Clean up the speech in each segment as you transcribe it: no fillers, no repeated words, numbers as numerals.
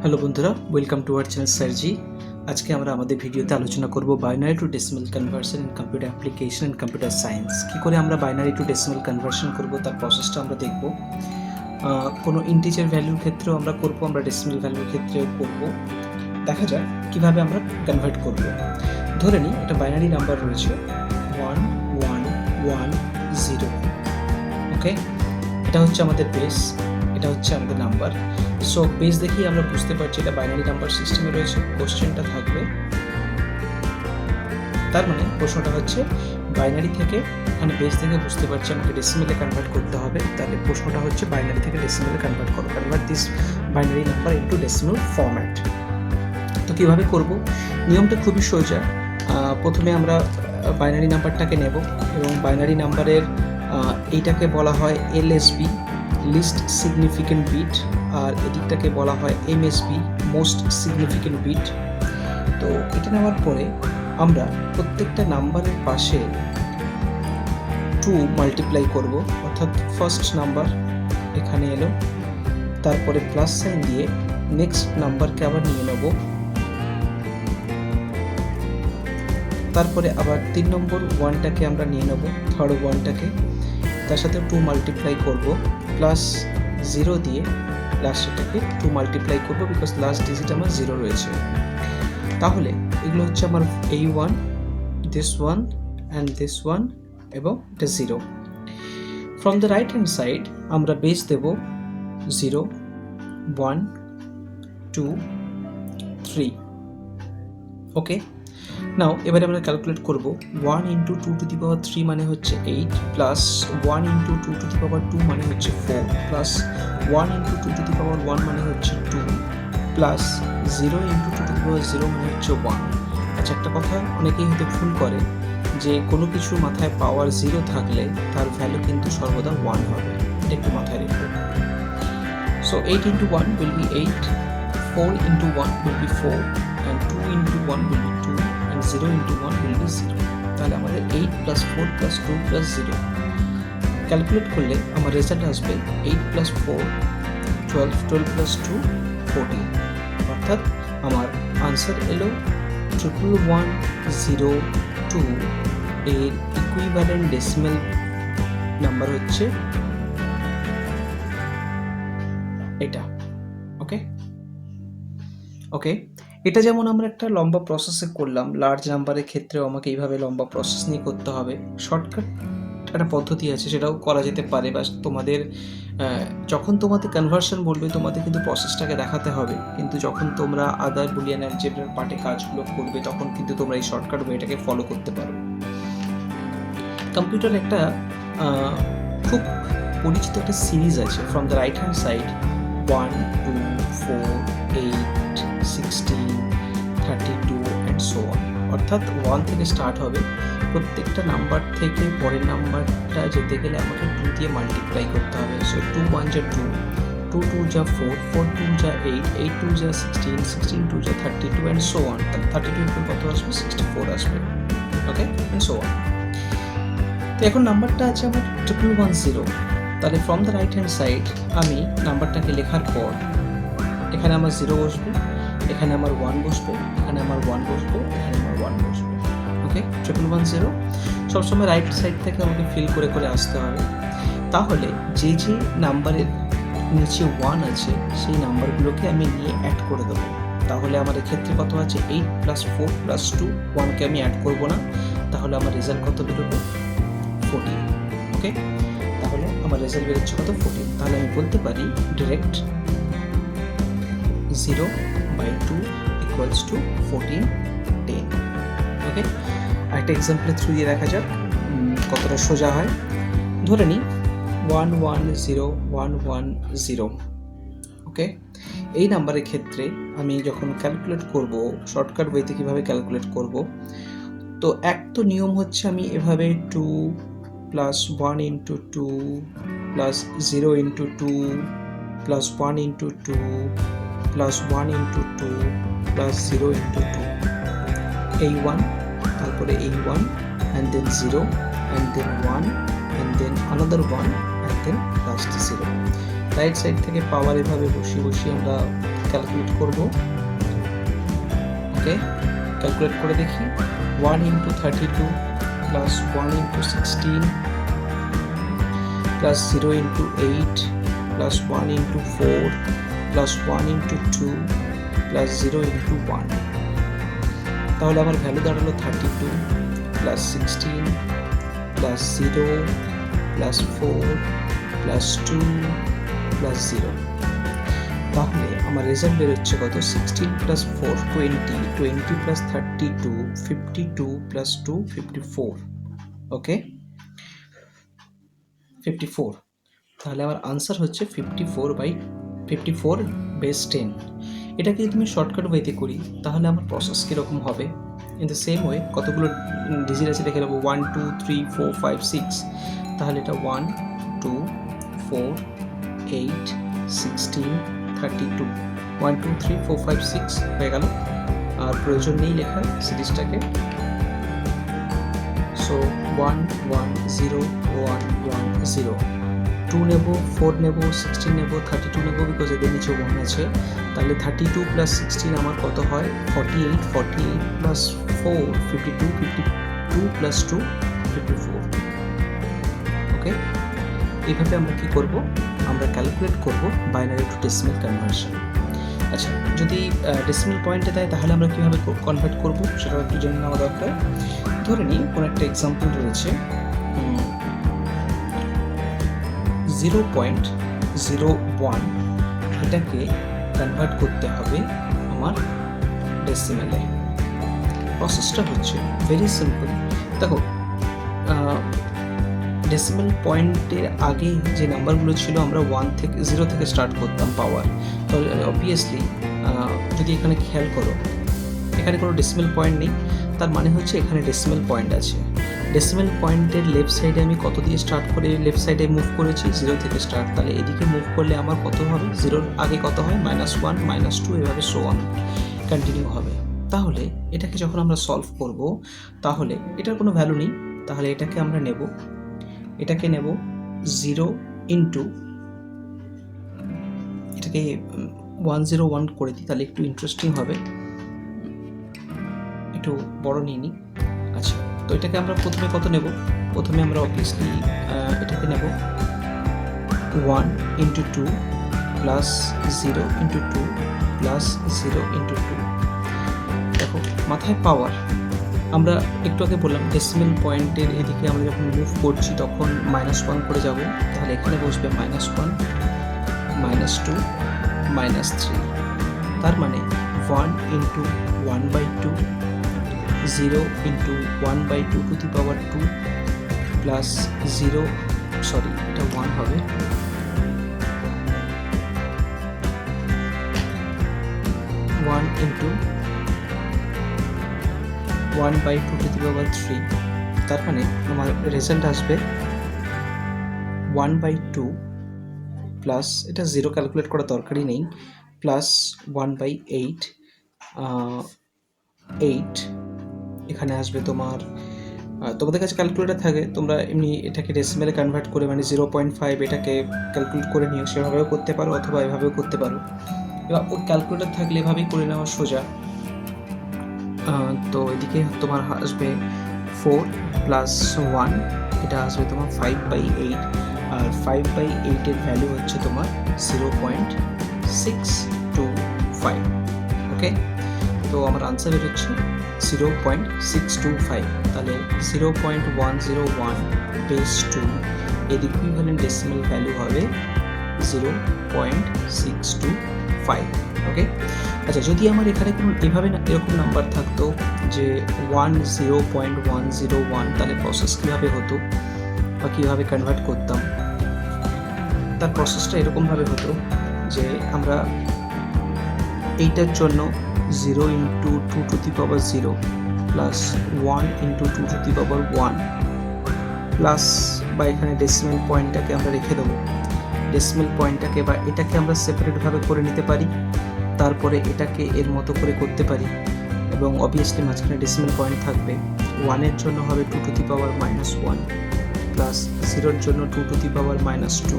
Hello বন্ধুরা, welcome to our channel Sarji. আজকে আমরা আমাদের ভিডিওতে আলোচনা করব binary to decimal conversion in computer application and computer science. কী করে আমরা বাইনারি টু ডেসিমাল কনভার্সন করব তার প্রসেসটা আমরা দেখব। কোনো ইন্টিজার ভ্যালুর ক্ষেত্রেও আমরা করব, আমরা ডেসিমাল ভ্যালুর ক্ষেত্রেও করব। দেখা যাক কীভাবে আমরা কনভার্ট করব। ধরে নিই এটা বাইনারি নাম্বার রয়েছে 1110। ওকে, এটা হচ্ছে আমাদের বেস, এটা হচ্ছে আমাদের নাম্বার। সো বেস দেখেই আমরা বুঝতে পারছি এটা বাইনারি নাম্বার সিস্টেমে রয়েছে। কোশ্চেনটা থাকবে, তার মানে প্রশ্নটা হচ্ছে বাইনারি থেকে, এখানে বেস থেকে বুঝতে পারছি আমাকে ডেসিমেলে কনভার্ট করতে হবে। তাহলে প্রশ্নটা হচ্ছে বাইনারি থেকে ডেসিমেলে কনভার্ট করো, convert this binary number into decimal format. তো কীভাবে করব? নিয়মটা খুবই সোজা। প্রথমে আমরা বাইনারি নাম্বারটাকে নেব এবং বাইনারি নাম্বারের এইটাকে বলা হয় এলএসবি, লিস্ট সিগনিফিকেন্ট বিট, আর এদিকটাকে বলা হয় এমএসবি, মোস্ট সিগনিফিকেন্ট বিট। তো এটা নেওয়ার পরে আমরা প্রত্যেকটা নাম্বারের পাশে 2 মাল্টিপ্লাই করব, অর্থাৎ ফার্স্ট নাম্বার এখানে এলো, তারপরে প্লাস সাইন দিয়ে নেক্সট নাম্বারকে আবার নিয়ে নেব, তারপরে আবার 3 নম্বর 1টাকে আমরা নিয়ে নেব, থার্ড 1টাকে, তার সাথে 2 মাল্টিপ্লাই করব, প্লাস 0 দিয়ে লাস্টটাকে 2 মাল্টিপ্লাই করব, বিকজ লাস্ট ডিজিট আমার 0 রয়েছে। তাহলে এগুলো হচ্ছে আমার এই 1, দিস 1 অ্যান্ড দিস 1 এবং এটা 0। From the right hand side আমরা বেস দেব 0, 1, 2, 3। ওকে, নাও এবারে আমরা ক্যালকুলেট করব। 1 ইন্টু 2 টু দি পাওয়ার 3 মানে হচ্ছে 8, প্লাস 1 ইন্টু 2 টু দি পাওয়ার 2 মানে হচ্ছে 4, প্লাস 1 ইন্টু 2 টু দি পাওয়ার 1 মানে হচ্ছে 2, প্লাস 0 ইন্টু 2 টু দি পাওয়ার 0 মানে হচ্ছে 1। আচ্ছা, একটা কথা অনেকেই হয়তো ভুল করে যে কোনো কিছুর মাথায় পাওয়ার 0 থাকলে তার ভ্যালু কিন্তু সর্বদা 1 হবে, এটা একটু মাথায় রেখো। So 8 into 1 will be 8, 4 into 1 will be 4, and 2 into 1 will be 2, and 0 into 1 will be 0. তাহলে আমাদের 8 plus 4 plus 2 plus 0 ক্যালকুলেট করলে আমার রেজাল্ট আসবে 8 plus 4 12, 12 plus 2 14, অর্থাৎ আমার আনসার এলো 1110। এর ইকুইভ্যালেন্ট ডেসিমাল নাম্বার হচ্ছে এটা। ওকে ওকে, এটা যেমন আমরা একটা লম্বা প্রসেসে করলাম, লার্জ নাম্বারের ক্ষেত্রেও আমাকে এইভাবে লম্বা প্রসেস নিয়ে করতে হবে। শর্টকাট একটা পদ্ধতি আছে, সেটাও করা যেতে পারে। বা তোমাদের যখন তোমাদের কনভার্সন বলবে তোমাদের কিন্তু প্রসেসটাকে দেখাতে হবে, কিন্তু যখন তোমরা আদার বুলিয়ান অ্যালজেব্রার পার্টে কাজগুলো করবে তখন কিন্তু তোমরা এই শর্টকাট ওয়েটাকে ফলো করতে পারো। কম্পিউটার একটা খুব পরিচিত একটা সিরিজ আছে। From the right hand side 1, 2, 4, 8, 16, 32 and so on, অর্থাৎ 1 থেকে স্টার্ট হবে। প্রত্যেকটা নাম্বার থেকে পরের নাম্বারটা যেতে গেলে আমাকে 2 দিয়ে মাল্টিপ্লাই করতে হবে। সো 2 1 যা 2, 2 2 যা 4, 4 2 যা 8, 8 2 যা 16, 16 2 যা 32 and so on। 32 এর কত আসবে? 64 আসবে। ওকে, and so on। তো এখন নাম্বারটা আছে আমার 1110। তাহলে from the right hand side আমি নাম্বারটাকে লেখার পর এখানে আমার 0 বসবে, এখানে আমার 1 বসবে, এখানে আমার 1 বসবে, এখানে আমার 1 বসবে। ওকে, 1110 সবসময় রাইট সাইড থেকে আমাকে ফিল করে করে আসতে হবে। তাহলে যে যে নাম্বারের নিচে 1 আছে সেই নাম্বারগুলোকে আমি নিয়ে অ্যাড করে দেবো। তাহলে আমার এক্ষেত্রে কত আছে? 8 plus 4 plus 2, 1কে আমি অ্যাড করবো না, তাহলে আমার রেজাল্ট কত বেরোবে? 14। ওকে, তাহলে আমার রেজাল্ট বেরোচ্ছে কত? 14। তাহলে আমি বলতে পারি ডিরেক্ট 0/2 equals to 14, 10। ওকে, একটা এক্সাম্পলের থ্রু দিয়ে দেখা যাক কতটা সোজা হয়। ধরে নিই 110110। ওকে, এই নাম্বারের ক্ষেত্রে আমি যখন ক্যালকুলেট করব, শর্টকাট ওয়েতে কীভাবে ক্যালকুলেট করব, তো এক তো নিয়ম হচ্ছে আমি এভাবে 2 plus 1 into 2 plus 0 into 2 plus 1 into 2 plus 1 into 2 plus 0 into 2, এই 1, তারপরে এই 1 and then 0 and then 1 and then another 1 and then last 0। Right side থেকে পাওয়ার এভাবে বসিয়ে বসিয়ে আমরা ক্যালকুলেট করব। ওকে, ক্যালকুলেট করে দেখি। 1 into 32 plus 1 into 16 plus 0 into 8 plus 1 into 4 plus 1 into 2 plus 0 into 1। তাহলে আমার ভ্যালু দাঁড়ালো 32 plus 16 plus 0 plus 4 plus 2 plus 0। তাহলে আমার রেজাল্ট বেরোচ্ছে কত? 16 plus 4 20, 20 plus 32 52 plus 2 54। ওকে, 54। তাহলে আমার আনসার হচ্ছে 54 বেস 10। এটাকে যদি আমি শর্টকাট ওয়েতে করি তাহলে আমার প্রসেস কীরকম হবে? ইন দ্য সেম ওয়ে কতগুলো ডিজিট আছে দেখে নেবো। 1 2 3 4 5 6। তাহলে এটা 1 2 4 8 16 32 1 2 3 4 5 6 হয়ে গেল। আর প্রয়োজন নেই লেখার সিরিজটাকে। সো 1 1 0 1 1 0 2 নেব, 4 নেব, 16 নেব, 32 নেব, বিকজ এদের নিচে 1 আছে। তাহলে 32 প্লাস 16 আমার কত হয়? 48 48 প্লাস 4 52 52 প্লাস 2 54। ওকে, এইভাবে আমরা কি করব? আমরা ক্যালকুলেট করব বাইনারি টু ডেসিমাল কনভার্সন। আচ্ছা, যদি ডেসিমাল পয়েন্টে দেয় তাহলে আমরা কীভাবে কনভার্ট করব সেটা একটু জেনে নেওয়া দরকার। ধরে নিই কোনো একটা এক্সাম্পল রয়েছে 0.01, এটাকে কনভার্ট করতে হবে আমার ডেসিমালে। প্রসেসটা হচ্ছে ভেরি সিম্পল। দেখো, ডেসিমাল পয়েন্টের আগে যে নাম্বারগুলো ছিল আমরা 0 থেকে স্টার্ট করতাম পাওয়ার। তো অবভিয়াসলি যদি এখানে খেয়াল করো, এখানে কোনো ডেসিমাল পয়েন্ট নেই, তার মানে হচ্ছে এখানে ডেসিমাল পয়েন্ট আছে। ডেসিমাল পয়েন্টের লেফট সাইডে আমি কত দিয়ে স্টার্ট করে লেফট সাইডে মুভ করেছি? 0 থেকে স্টার্ট। তাহলে এদিকে মুভ করলে আমার কত হবে? 0-র আগে কত হয়? -1 -2 এভাবে সো অন কন্টিনিউ হবে। তাহলে এটাকে যখন আমরা সলভ করব তাহলে এটার কোনো ভ্যালু নেই, তাহলে এটাকে আমরা নেব 0 ইন্টু, এটাকে 101 করে দিই, তাহলে একটু ইন্টারেস্টিং হবে। একটু বড় নিয়ে নিই। আচ্ছা, তো এটাকে আমরা প্রথমে কত নেব? প্রথমে আমরা অবভিয়াসলি এটাকে নেব 1 into 2 plus 0 into 2 plus 0 into 2। দেখো মাথায় পাওয়ার, আমরা একটু আগে বললাম ডেসিমাল পয়েন্টের এদিকে আমরা যখন মুভ করছি তখন -1 করে যাব। তাহলে এখানে বসবে -1 -2 -3। তার মানে 1 into 1/2 0 into 1/2 to the power 2 plus 0, sorry এটা 1 হবে, 1 ইন্টু 1/2 টু দি পাওয়ার 3। তার মানে আমার রেজাল্ট আসবে 1/2 প্লাস, এটা 0 ক্যালকুলেট করা দরকারই নেই, প্লাস 1/8 8। এখানে আসবে তোমার, তোমাদের কাছে ক্যালকুলেটার থাকে, তোমরা এমনি এটাকে ডেসিমালে কনভার্ট করে মানে 0.5 এটাকে ক্যালকুলেট করে নিও, সেভাবেও করতে পারো অথবা এভাবেও করতে পারো। এবার ওর ক্যালকুলেটার থাকলে এভাবেই করে নেওয়া সোজা। তো এদিকে তোমার আসবে 4 প্লাস 1, এটা আসবে তোমার 5/8, আর 5/8 এর ভ্যালু হচ্ছে তোমার 0.625। ওকে, তো আমার আনসার হচ্ছে 0.625। তাহলে 0.101 বেস 2 এর ইকুইভ্যালেন্ট ডেসিমাল ভ্যালু হবে 0.625। ওকে, আচ্ছা, যদি আমার এখানে কোনো এভাবে এরকম নাম্বার থাকতো যে 0.101, তাহলে প্রসেস কীভাবে হতো বা কীভাবে কনভার্ট করতাম? তার প্রসেসটা এরকমভাবে হতো যে আমরা এইটার জন্য 0 into 2 to the power 0 plus 1 into 2 to the power 1 plus, বা এখানে ডেসিমাল পয়েন্টটাকে আমরা রেখে দেবো, ডেসিমাল পয়েন্টটাকে বা এটাকে আমরা সেপারেটভাবে করে নিতে পারি, তারপরে এটাকে এর মতো করে করতে পারি, এবং অবভিয়াসলি মাঝখানে ডেসিমাল পয়েন্ট থাকবে। 1 এর জন্য হবে 2 টু দি পাওয়ার -1 প্লাস 0 এর জন্য 2 টু দি পাওয়ার -2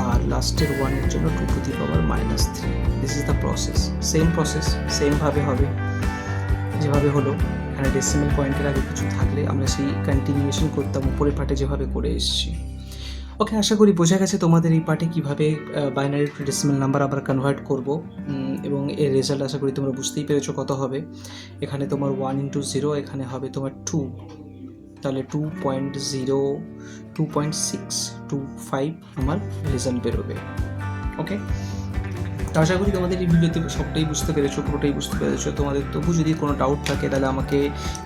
আর লাস্টের 1 এর জন্য 2 to the power -3। This is the process, সেমভাবে হবে যেভাবে হলো। এখানে ডেসিমেল পয়েন্টের আগে কিছু থাকলে আমরা সেই কন্টিনিউয়েশন করতাম উপরের পার্টে যেভাবে করে এসেছি। ওকে, আশা করি বোঝা গেছে তোমাদের এই পার্টে কীভাবে বাইনারি টু ডেসিমেল নাম্বার আবার কনভার্ট করব, এবং এর রেজাল্ট আশা করি তোমরা বুঝতেই পেরেছো কত হবে। এখানে তোমার 1 × 0, এখানে হবে তোমার 2, তাহলে 2.0625 আমার রেজাল্ট বেরোবে। ওকে, তো আশা করি তোমাদের এই ভিডিওতে সবটাই বুঝতে পেরেছো, পুরোটাই বুঝতে পেরেছো। তোমাদের তবু যদি কোনো ডাউট থাকে তাহলে আমাকে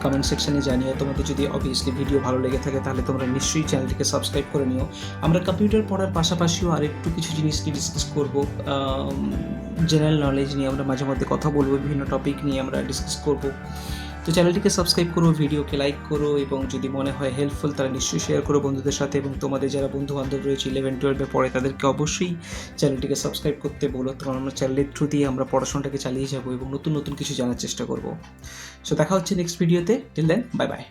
কমেন্ট সেকশানে জানিয়ে। তোমাদের যদি অবভিয়াসলি ভিডিও ভালো লেগে থাকে তাহলে তোমরা নিশ্চয়ই চ্যানেলটিকে সাবস্ক্রাইব করে নিও। আমরা কম্পিউটার পড়ার পাশাপাশিও আরেকটু কিছু জিনিস নিয়ে ডিসকাস করবো, জেনারেল নলেজ নিয়ে আমরা মাঝে মধ্যে কথা বলবো, বিভিন্ন টপিক নিয়ে আমরা ডিসকাস করবো। তো চ্যানেলটিকে সাবস্ক্রাইব করো, ভিডিওকে লাইক করো, এবং যদি মনে হয় হেল্পফুল তারা নিশ্চয়ই শেয়ার করো বন্ধুদের সাথে। এবং তোমাদের যারা বন্ধু বান্ধব রয়েছে 11-12-এ পড়ে তাদেরকে অবশ্যই চ্যানেলটিকে সাবস্ক্রাইব করতে বলো, কারণ আমরা চ্যানেলের থ্রু দিয়ে আমরা পড়াশোনাটাকে চালিয়ে যাবো এবং নতুন নতুন কিছু জানার চেষ্টা করবো। সো দেখা হচ্ছে নেক্সট ভিডিওতে। Till then, bye by.